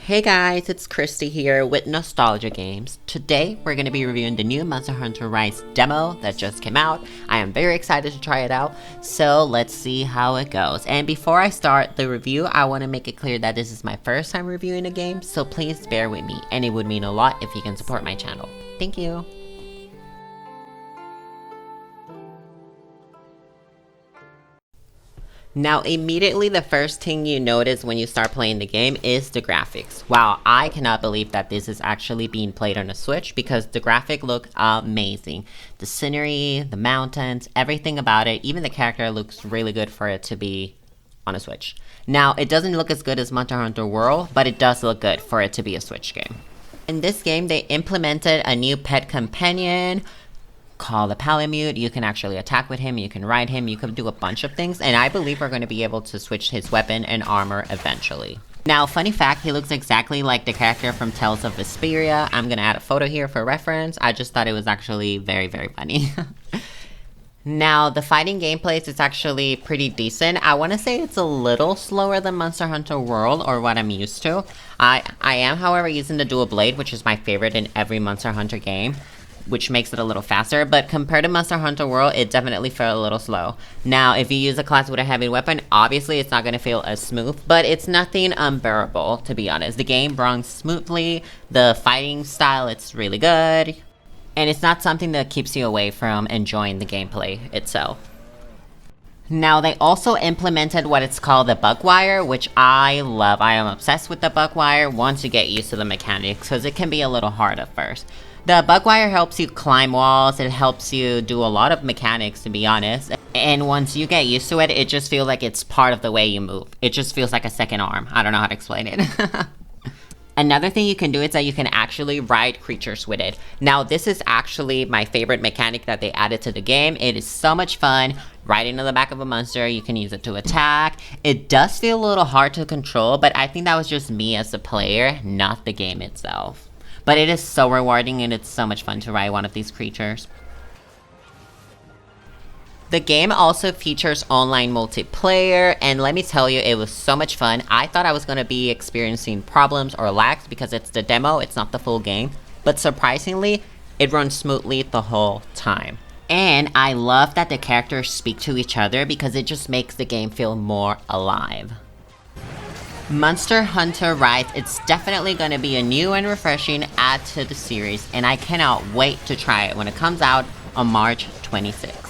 Hey guys, it's Christy here with Nostalgia Games. Today we're going to be reviewing the new Monster Hunter Rise demo that just came out. I am very excited to try it out, so let's see how it goes. And before I start the review, I want to make it clear that this is my first time reviewing a game, so please bear with me, and it would mean a lot if you can support my channel. Thank you! Now, immediately the first thing you notice when you start playing the game is the graphics. Wow, I cannot believe that this is actually being played on a Switch because the graphic look amazing. The scenery, the mountains, everything about it, even the character looks really good for it to be on a Switch. Now, it doesn't look as good as Monster Hunter World, but it does look good for it to be a Switch game. In this game, they implemented a new pet companion called the Palamute. You can actually attack with him, you can ride him, you can do a bunch of things, and I believe we're going to be able to switch his weapon and armor eventually. Now, funny fact, he looks exactly like the character from Tales of Vesperia. I'm going to add a photo here for reference. I just thought it was actually very, very funny. Now, the fighting gameplay is actually pretty decent. I want to say it's a little slower than Monster Hunter World, or what I'm used to. I am, however, using the dual blade, which is my favorite in every Monster Hunter game, which makes it a little faster, but compared to Monster Hunter World, it definitely felt a little slow. Now, if you use a class with a heavy weapon, obviously it's not going to feel as smooth, but it's nothing unbearable, to be honest. The game runs smoothly, the fighting style, it's really good, and it's not something that keeps you away from enjoying the gameplay itself. Now, they also implemented what it's called the bug wire, which I love. I am obsessed with the bug wire once you get used to the mechanics, because it can be a little hard at first. The bug wire helps you climb walls, it helps you do a lot of mechanics, to be honest. And once you get used to it, it just feels like it's part of the way you move. It just feels like a second arm. I don't know how to explain it. Another thing you can do is that you can actually ride creatures with it. Now, this is actually my favorite mechanic that they added to the game. It is so much fun. Riding on the back of a monster, you can use it to attack. It does feel a little hard to control, but I think that was just me as a player, not the game itself. But it is so rewarding and it's so much fun to ride one of these creatures. The game also features online multiplayer, and let me tell you, it was so much fun. I thought I was going to be experiencing problems or lags because it's the demo, it's not the full game. But surprisingly, it runs smoothly the whole time. And I love that the characters speak to each other because it just makes the game feel more alive. Monster Hunter Rise, it's definitely going to be a new and refreshing add to the series, and I cannot wait to try it when it comes out on March 26th.